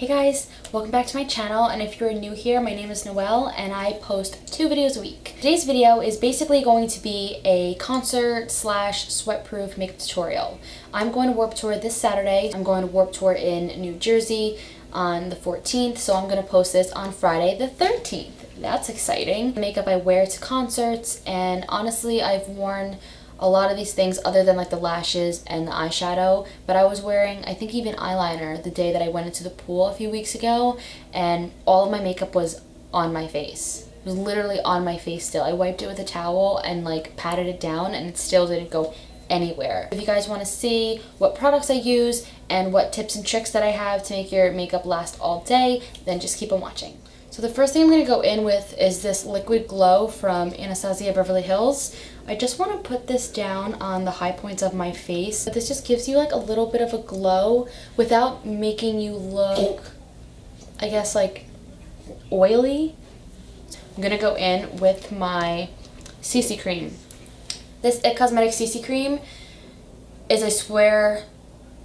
Hey guys, welcome back to my channel, and if you're new here, my name is Noelle and I post 2 videos a week. Today's video is basically going to be a concert slash sweatproof makeup tutorial. I'm going to Warped Tour this Saturday. I'm going to Warped Tour in New Jersey on the 14th, so I'm going to post this on Friday the 13th. That's exciting. The makeup I wear to concerts, and honestly I've worn a lot of these things other than like the lashes and the eyeshadow, but I was wearing, I think, even eyeliner the day that I went into the pool a few weeks ago, and all of my makeup was on my face. It was literally on my face still. I wiped it with a towel and like patted it down and it still didn't go anywhere. If you guys want to see what products I use and what tips and tricks that I have to make your makeup last all day, then just keep on watching. So the first thing I'm going to go in with is this Liquid Glow from Anastasia Beverly Hills. I just want to put this down on the high points of my face. This just gives you like a little bit of a glow without making you look, I guess, like oily. I'm going to go in with my CC cream. This It Cosmetics CC cream is, I swear,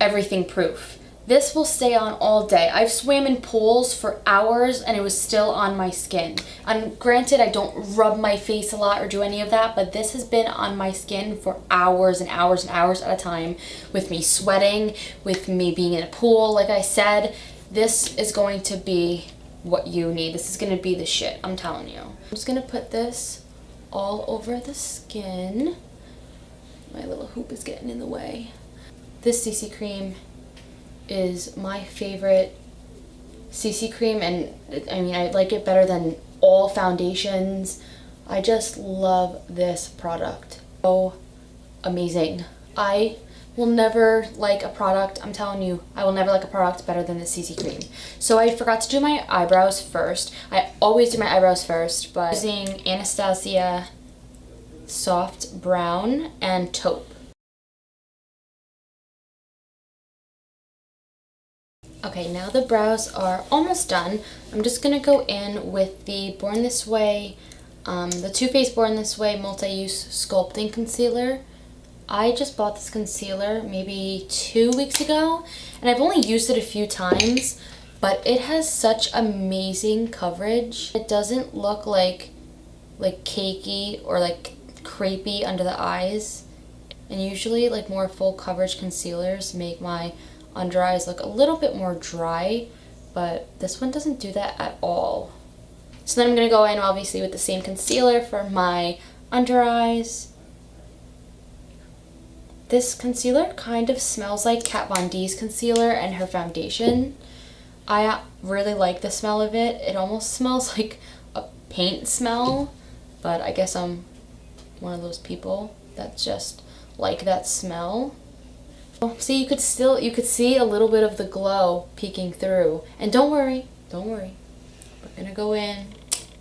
everything proof. This will stay on all day. I've swam in pools for hours and it was still on my skin. And granted, I don't rub my face a lot or do any of that, but this has been on my skin for hours and hours and hours at a time, with me sweating, with me being in a pool. Like I said, this is going to be what you need. This is going to be the shit, I'm telling you. I'm just going to put this all over the skin. My little hoop is getting in the way. This CC cream is my favorite CC cream, and I mean, I like it better than all foundations. I just love this product. So amazing. I will never like a product, I'm telling you, I will never like a product better than the CC cream. So I forgot to do my eyebrows first. I always do my eyebrows first, but using Anastasia Soft Brown and Taupe. Okay, now the brows are almost done. I'm just gonna go in with the Born This Way, the Too Faced Born This Way Multi-Use Sculpting Concealer. I just bought this concealer maybe 2 weeks ago, and I've only used it a few times, but it has such amazing coverage. It doesn't look like cakey or like crepey under the eyes. And usually like more full coverage concealers make my under eyes look a little bit more dry, but this one doesn't do that at all. So then I'm going to go in obviously with the same concealer for my under eyes. This concealer kind of smells like Kat Von D's concealer and her foundation. I really like the smell of it. It almost smells like a paint smell, but I guess I'm one of those people that just like that smell. See, you could see a little bit of the glow peeking through. And don't worry. We're gonna go in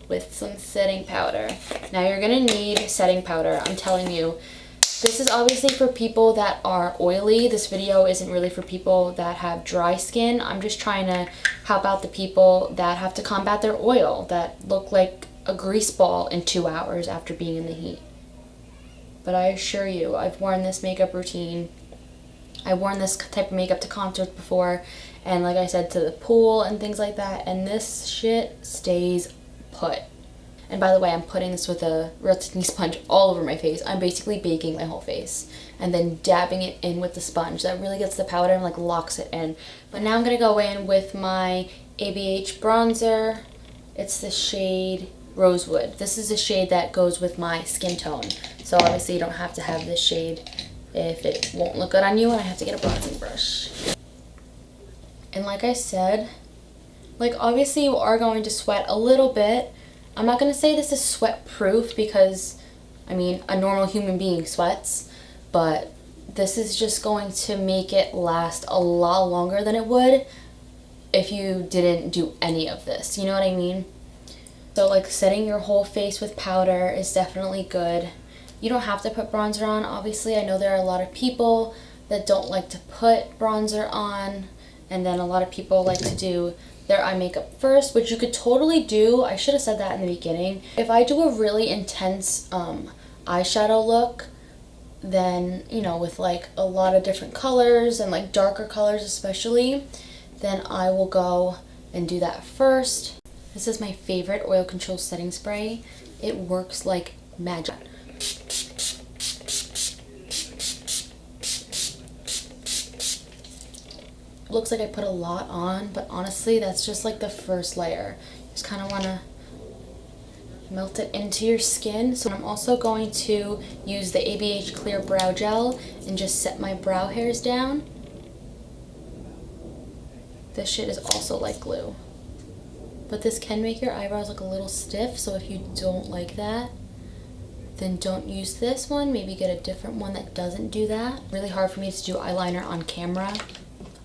with some setting powder. Now you're gonna need setting powder, I'm telling you. This is obviously for people that are oily. This video isn't really for people that have dry skin. I'm just trying to help out the people that have to combat their oil, that look like a grease ball in 2 hours after being in the heat. But I assure you, I've worn this makeup routine. I've worn this type of makeup to concerts before, and like I said, to the pool and things like that, and this shit stays put. And by the way, I'm putting this with a real tiny sponge all over my face. I'm basically baking my whole face and then dabbing it in with the sponge. That really gets the powder and like locks it in. But now I'm gonna go in with my ABH bronzer. It's the shade Rosewood. This is a shade that goes with my skin tone. So obviously you don't have to have this shade if it won't look good on you, and I have to get a bronzing brush. And like I said, like obviously you are going to sweat a little bit. I'm not going to say this is sweat proof because, I mean, a normal human being sweats, but this is just going to make it last a lot longer than it would if you didn't do any of this. You know what I mean? So like setting your whole face with powder is definitely good. You don't have to put bronzer on, obviously. I know there are a lot of people that don't like to put bronzer on, and then a lot of people like to do their eye makeup first, which you could totally do. I should have said that in the beginning. If I do a really intense eyeshadow look, then, you know, with like a lot of different colors and like darker colors especially, then I will go and do that first. This is my favorite oil control setting spray. It works like magic. Looks like I put a lot on, but honestly that's just like the first layer. Just kind of want to melt it into your skin. So I'm also going to use the ABH Clear Brow Gel and just set my brow hairs down. This shit is also like glue. But this can make your eyebrows look a little stiff, so if you don't like that, then don't use this one. Maybe get a different one that doesn't do that. Really hard for me to do eyeliner on camera.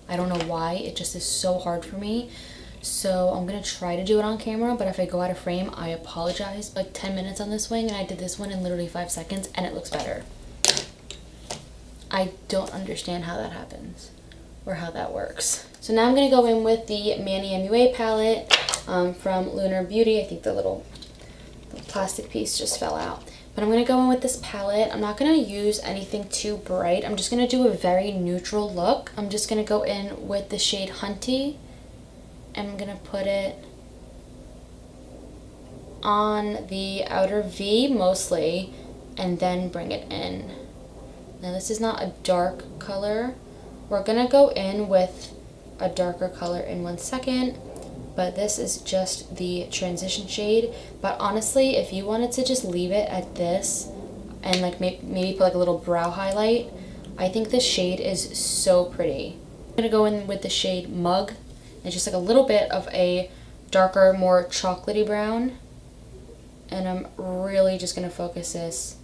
I don't know why, it just is so hard for me. So I'm gonna try to do it on camera, but if I go out of frame, I apologize. Like 10 minutes on this wing, and I did this one in literally 5 seconds, and it looks better. I don't understand how that happens, or how that works. So now I'm gonna go in with the Manny MUA palette from Lunar Beauty. I think the little plastic piece just fell out. But I'm going to go in with this palette. I'm not going to use anything too bright. I'm just going to do a very neutral look. I'm just going to go in with the shade Hunty. And I'm going to put it on the outer V mostly, and then bring it in. Now this is not a dark color. We're going to go in with a darker color in 1 second. But this is just the transition shade. But honestly, if you wanted to just leave it at this and like maybe put like a little brow highlight, I think this shade is so pretty. I'm gonna go in with the shade Mug. It's just like a little bit of a darker, more chocolatey brown. And I'm really just gonna focus this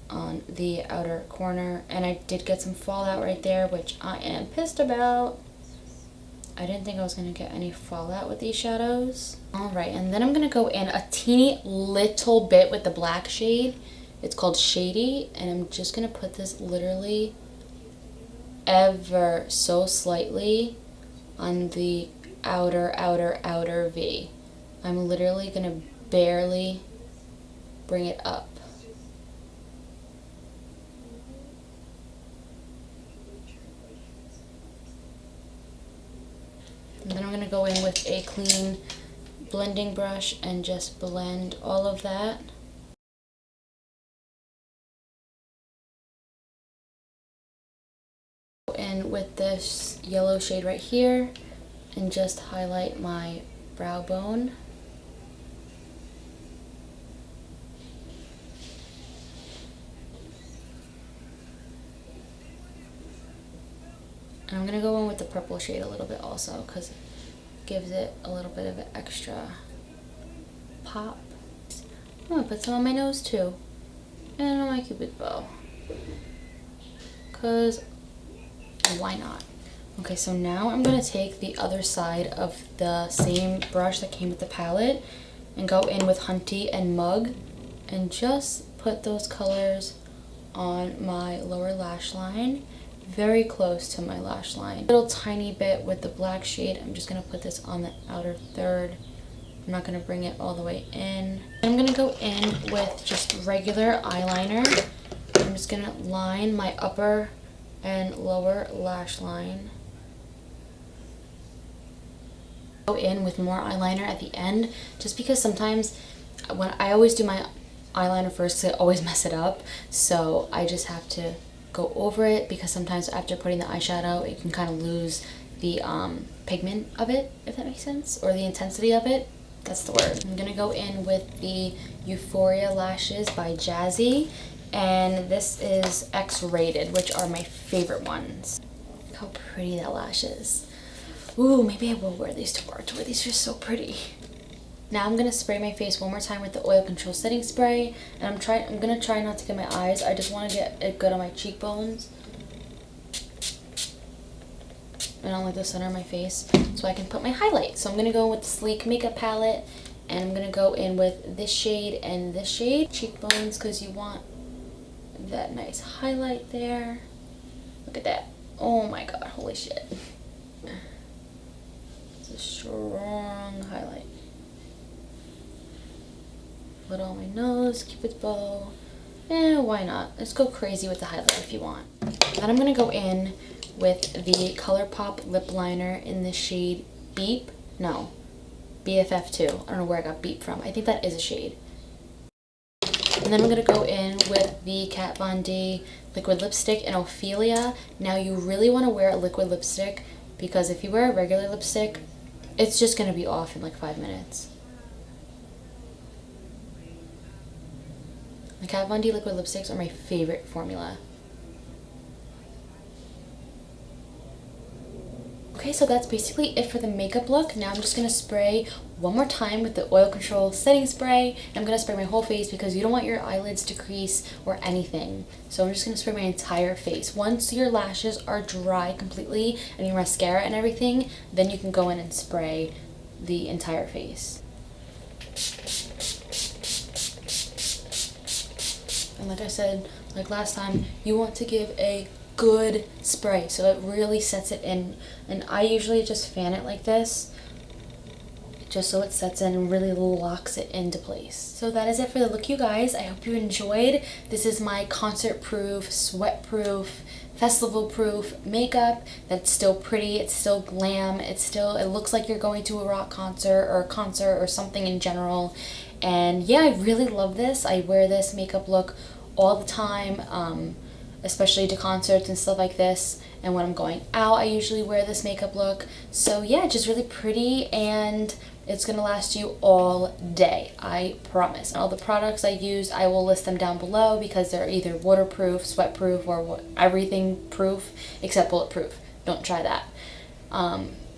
on the outer corner. And I did get some fallout right there, which I am pissed about. I didn't think I was going to get any fallout with these shadows. Alright, and then I'm going to go in a teeny little bit with the black shade. It's called Shady, and I'm just going to put this literally ever so slightly on the outer V. I'm literally going to barely bring it up. And then I'm going to go in with a clean blending brush and just blend all of that. Go in with this yellow shade right here and just highlight my brow bone. And I'm going to go in with the purple shade a little bit also, because it gives it a little bit of an extra pop. I'm going to put some on my nose too, and on my cupid's bow, because why not? Okay, so now I'm going to take the other side of the same brush that came with the palette and go in with Hunty and Mug and just put those colors on my lower lash line, very close to my lash line. A little tiny bit with the black shade. I'm just going to put this on the outer third. I'm not going to bring it all the way in. I'm going to go in with just regular eyeliner. I'm just going to line my upper and lower lash line. Go in with more eyeliner at the end, just because sometimes when I always do my eyeliner first, because I always mess it up, so I just have to go over it, because sometimes after putting the eyeshadow you can kind of lose the pigment of it, if that makes sense, or the intensity of it. That's the word. I'm gonna go in with the Euphoria Lashes by Jazzy, and this is X-rated, which are my favorite ones. Look how pretty that lash is. Ooh, maybe I will wear these to work. These are so pretty. Now I'm gonna spray my face one more time with the oil control setting spray, and I'm gonna try not to get my eyes. I just want to get it good on my cheekbones and on like the center of my face, so I can put my highlight. So I'm gonna go with the Sleek makeup palette, and I'm gonna go in with this shade and this shade, cheekbones, because you want that nice highlight there. Look at that. Oh my god, holy shit. It's a strong highlight. Put it on my nose, Cupid's bow. Why not? Let's go crazy with the highlight if you want. Then I'm gonna go in with the ColourPop lip liner in the shade Beep. No, BFF2. I don't know where I got Beep from. I think that is a shade. And then I'm going to go in with the Kat Von D liquid lipstick in Ophelia. Now you really want to wear a liquid lipstick because if you wear a regular lipstick, it's just going to be off in like 5 minutes. The Kat Von D liquid lipsticks are my favorite formula. Okay, so that's basically it for the makeup look. Now I'm just going to spray one more time with the Oil Control Setting Spray. I'm going to spray my whole face because you don't want your eyelids to crease or anything. So I'm just going to spray my entire face. Once your lashes are dry completely and your mascara and everything, then you can go in and spray the entire face. And like I said, like last time, you want to give a good spray so it really sets it in, and I usually just fan it like this just so it sets in and really locks it into place. So that is it for the look, you guys. I hope you enjoyed. This is my concert proof, sweat proof, festival proof makeup that's still pretty, it's still glam, it looks like you're going to a rock concert or something in general. And yeah, I really love this. I wear this makeup look all the time, especially to concerts and stuff like this. And when I'm going out, I usually wear this makeup look. So yeah, just really pretty, and it's gonna last you all day, I promise. And all the products I use, I will list them down below because they're either waterproof, sweat proof, or everything proof except bulletproof. Don't try that.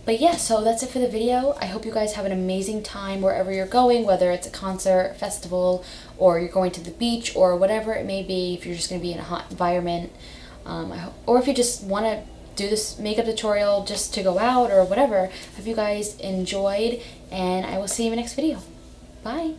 But yeah, so that's it for the video. I hope you guys have an amazing time wherever you're going, whether it's a concert, festival, or you're going to the beach, or whatever it may be, if you're just going to be in a hot environment. Or if you just want to do this makeup tutorial just to go out or whatever. Hope you guys enjoyed, and I will see you in my next video. Bye!